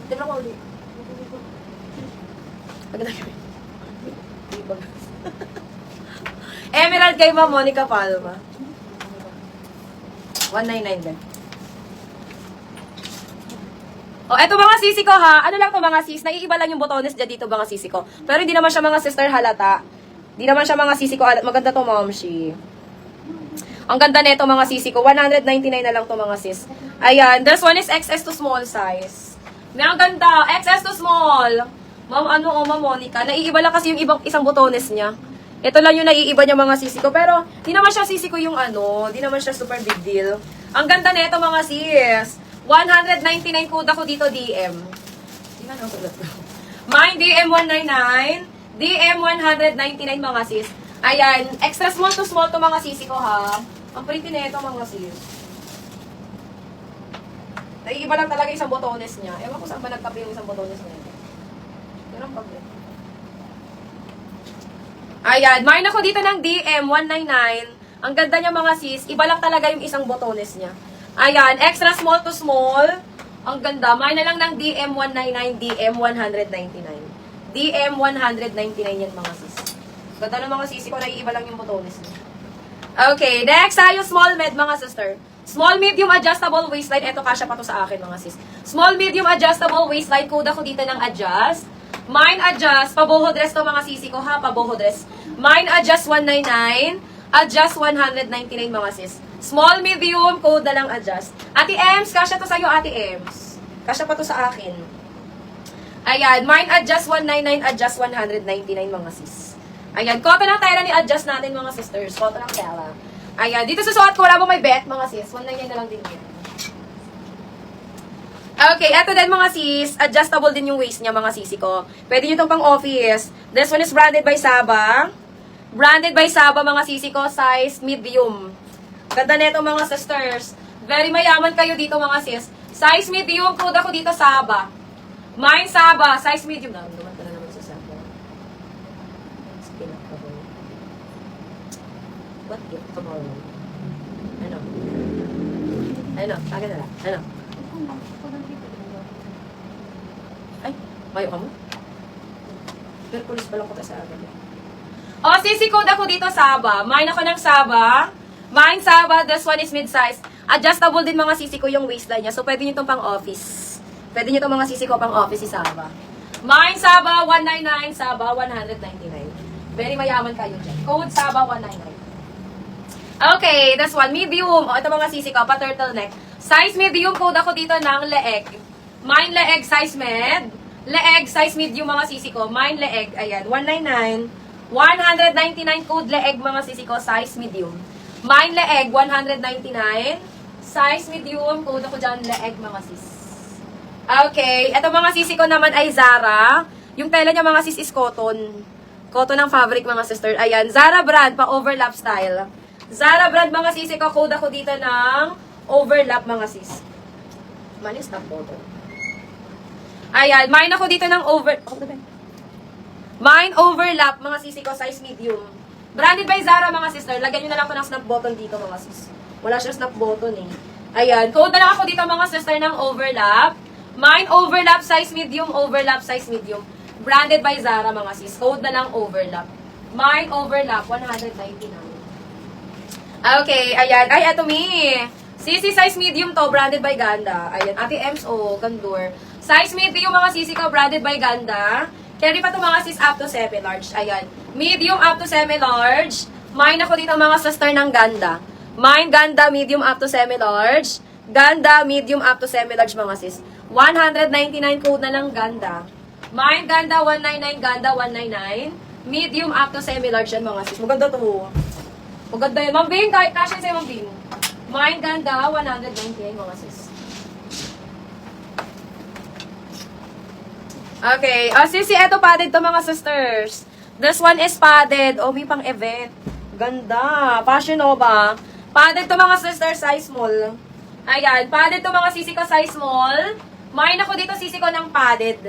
Tignan ko ulit. Emerald kay Ma'am Monica Palma. 199 din. Oh, eto mga sisi ko ha. Ano lang to mga sis, naiiba lang yung botones dyan dito mga sisi ko. Pero hindi naman siya mga sister halata. Hindi naman siya mga sisi ko. Maganda to, Momshi. Ang ganda nito mga sisi ko. 199 na lang to mga sis. Ayan, this one is XS to small size. May ang ganda, XS to small. Ma'am, Ma'am Monica, naiiba lang kasi yung isang botones niya. Ito lang yung naiiba niya mga sisi ko. Pero, di naman siya sisi ko yung di naman siya super big deal. Ang ganda nito mga sis. 199 code ako dito DM. Tingnan ang sulat ko. Mine DM 199. DM 199 mga sis. Ayan, extra small to mga sisi ko ha. Ang pretty nito mga sis. Naiiba lang talaga isang botones niya. Ewan ko saan ba nagkape yung isang botones niya. Pero ang pag ayan, mine ako dito ng DM 199. Ang ganda niya mga sis. Iba lang talaga yung isang botones niya. Ayan, extra small to small. Ang ganda. Mine na lang ng DM 199, DM 199. DM 199 yan mga sis. Ganda ng mga sisi ko, naiiba lang yung botones niya. Okay, next tayo small med mga sister. Small medium adjustable waistline. Ito kasya pa to sa akin mga sis. Small medium adjustable waistline. Code ako dito ng adjust. Mine adjust. Paboho dress to mga sisi ko ha. Paboho dress. Mine adjust 199. Adjust 199 mga sis. Small medium. Code na lang adjust. Ate Ems. Kasya to sa'yo Ate Ems. Kasya pa to sa akin. Ayan. Mine adjust 199. Adjust 199 mga sis. Ayan. Cotton ang tela ni adjust natin mga sisters. Cotton ang tela. Ayan. Dito sa suot ko. Wala mo may bet mga sis. 199 na lang din yan. Okay, eto din mga sis, adjustable din yung waist niya mga sisi ko. Pwede nyo itong pang office. This one is branded by Saba. Branded by Saba mga sisi ko, size medium. Ganda neto mga sisters. Very mayaman kayo dito mga sis. Size medium, code ako dito Saba. Mine Saba, size medium. Naman ka na naman sa Saba. What gift tomorrow? Ano? Tagay na lang. Ano? Ay, mayo ka mo? Perkulis pa lang ko sa agad. O, sisi code ako dito, Saba. Mine ako ng Saba. Mine Saba, this one is mid-size. Adjustable din mga sisi ko yung waistline niya. So, pwede nyo itong pang-office. Pwede nyo itong mga sisi ko pang-office si Saba. Mine Saba, 199. Saba, 199. Very mayaman kayo dyan. Code Saba, 199. Okay, this one, medium. O, ito mga sisi ko, pa-turtleneck. Size medium, code ako dito ng leeg. Mine leeg, size med. Leeg, size medium mga sisi ko. Mine leeg, ayan, 199. 199 code leeg mga sisi ko, size medium. Mine leeg, 199. Size medium, code ako dyan, leeg mga sis. Okay, ito mga sisi ko naman ay Zara. Yung tela niya mga sis is cotton. Cotton ng fabric mga sister. Ayan, Zara brand, pa-overlap style. Zara brand mga sisi ko, code ako dito ng overlap mga sis. Manis na photo. Ayan, mine ako dito ng mine overlap mga sisi ko, size medium. Branded by Zara mga sister. Lagyan nyo na lang ito ng snap button dito mga sis. Wala siya snap button eh. Ayan, code na lang ako dito mga sister ng overlap. Mine overlap, size medium, overlap, size medium. Branded by Zara mga sis. Code na lang overlap. Mine overlap, 199. Okay, ayan. Ay, eto me. Sisi size medium to, branded by Ganda. Ayan, Ate Ems, Gandur. Size medium mga sisi ko, branded by Ganda. Carry pa to mga sis up to semi-large. Ayan, medium up to semi-large. Mine ako dito mga sister ng Ganda. Mine Ganda, medium up to semi-large. Ganda, medium up to semi-large mga sis. 199 code na lang Ganda. Mine Ganda, 199, Ganda, 199. Medium up to semi-large yan mga sis. Maganda to. Maganda yan. Ma'am Bing, kahit kasya sa'yo Ma'am Bing. Mine Ganda, 198 mga sis. Okay. Sisi, eto padded to mga sisters. This one is padded. May pang event. Ganda. Fashion Nova. Padded to mga sisters, size small. Ayan. Padded to mga sisi ko, size small. Mine ako dito sisi ko ng padded.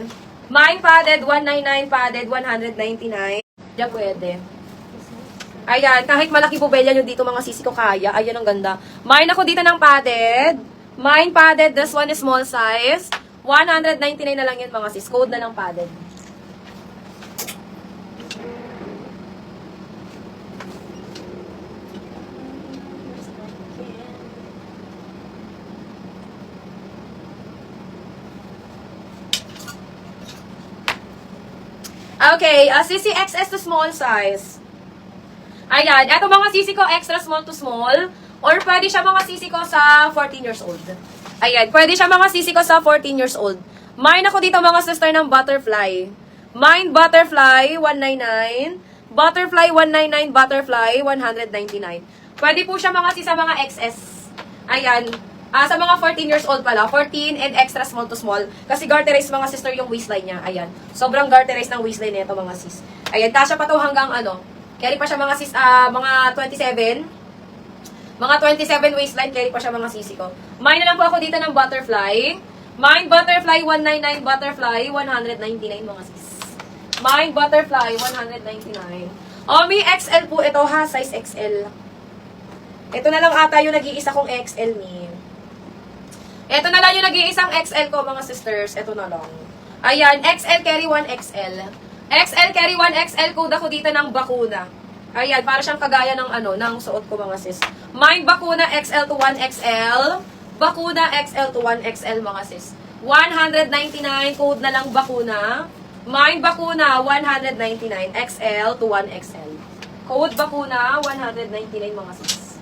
Mine padded, 199, padded, 199. Diyan pwede. Ayan, kahit malaki bubelya nyo dito mga sisi ko kaya. Ayan, ang ganda. Mine ako dito ng padded. Mine padded, this one is small size. 199 na lang yun mga sis. Code na lang padded. Okay, sisi XS to small size. Ayan, eto mga sisi ko extra small to small. Or pwede siya mga sisi ko sa 14 years old. Ayan, pwede siya mga sisi ko sa 14 years old. Mine ako dito mga sister ng butterfly. Mine butterfly, 199. Butterfly, 199. Butterfly, 199. Pwede po siya mga sisa mga XS. Ayan. Sa mga 14 years old pala, 14 and extra small to small. Kasi garterize mga sister yung waistline niya. Ayan. Sobrang garterize ng waistline nito mga sis. Ayan, kasya pa to hanggang ano. Carry pa siya mga sis, mga 27. Mga 27 waistline, carry pa siya mga sisi ko. Mine na lang po ako dito ng butterfly. Mine butterfly, 199. Butterfly, 199 mga sis. Mine butterfly, 199. Omi XL po ito ha, size XL. Ito na lang ata yung nag-iisa kong XL ni. Ito na lang yung nag-iisang XL ko, mga sisters. Ito na lang. Ayan, XL carry 1 XL. XL carry 1 XL, code ako dito ng bakuna. Ayan, para siyang kagaya ng ano, ng suot ko, mga sis. Mine bakuna XL to 1 XL. Bakuna XL to 1 XL, mga sis. 199, code na lang bakuna. Mine bakuna, 199. XL to 1 XL. Code bakuna, 199, mga sis.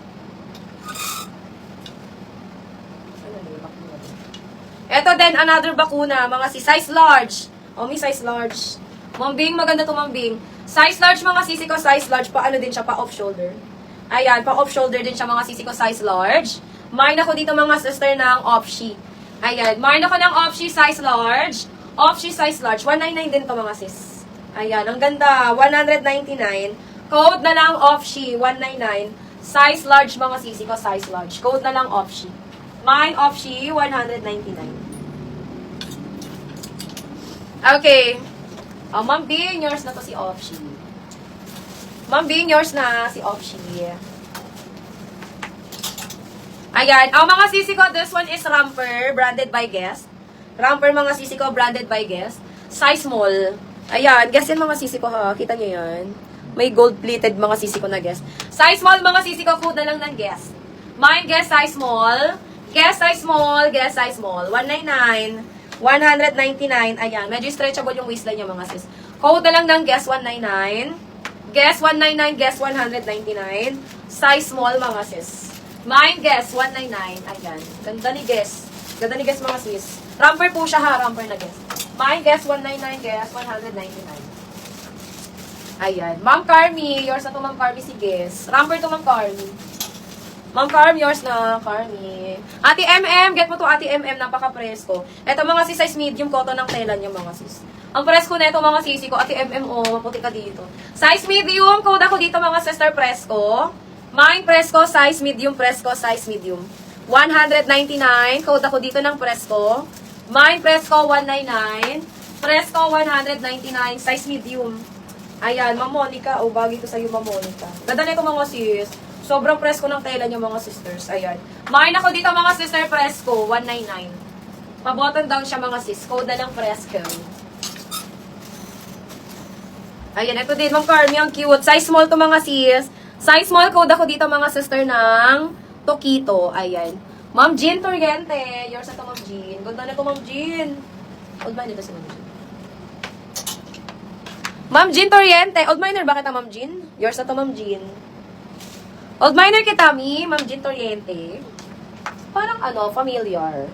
Ito din, another bakuna, mga sis. Size large. May size large. Mambing, maganda to mambing. Size large, mga sisi ko, size large. Pa ano din siya, pa off shoulder. Ayan, pa off shoulder din siya, mga sisi ko, size large. Mine ako dito, mga sister, ng off-she. Ayan, mine ako ng off-she, size large. Off-she, size large. 199 din to, mga sis. Ayan, ang ganda. 199. Code na lang off-she, 199. Size large, mga sisi ko, size large. Code na lang off-she. Mine off-she, 199. Okay. Ma'am Bing, yours na to si Off-she. Ma'am Bing, yours na si Off-she. Ayan. Mga sisi ko, this one is Romper, branded by Guess. Romper, mga sisi ko, branded by Guess. Size small. Ayan. Guess yan, mga sisi ko, ha. Kita nyo yan. May gold-plated mga sisi ko na Guess. Size small, mga sisi ko, code na lang ng Guess. Mine, Guess, size small. Guess, size small. Guess, size small. 199. 199. Ayan. Medyo stretchable yung waistline niya, mga sis. Code na lang ng Guess 199. Guess 199. Guess 199. Size small, mga sis. Mine, Guess 199. Ayan. Ganda ni Guess. Ganda ni Guess, mga sis. Romper po siya, ha. Romper na Guess. Mine, Guess 199. Guess 199. Ayan. Ma'am Carmi. Yours na to, Ma'am Carmi, si Guess. Romper to, Ma'am Carmi. Ma'am Carm, yours na, Carmi. Ate MM, get mo to Ate MM, napaka-presko. Ito mga sis, size medium cotton ng tela niya, mga sis. Ang presko na ito, mga sisi ko, Ate MM, maputi ka dito. Size medium, code ako dito, mga sister, presko. Mine, presko, size medium, presko, size medium. 199, code ako dito ng presko. Mine, presko, 199. Presko, 199, size medium. Ayan, Ma'am Monica, bagay ito sa'yo, Ma'am Monica. Ganda na ito, mga sis. Sobrang presko ng tela niyo, mga sisters. Ayan. Mine ako dito, mga sister, presko. 199. Pa-button down siya, mga sis. Code na lang presko. Ayan, ito din, Ma'am Carmi, ang cute. Size small to, mga sis. Size small, code ako dito, mga sister, ng Tokito. Ayan. Ma'am Jean Torriente. Yours na to, Ma'am Jean. Ganda na to, Ma'am Jean. Old miner si Ma'am Jean. Ma'am Jean Torriente. Old miner, bakit Ma'am Jean? Yours na to, Ma'am Jean. Old miner kita, Ma'am Jean Torriente. Parang familiar.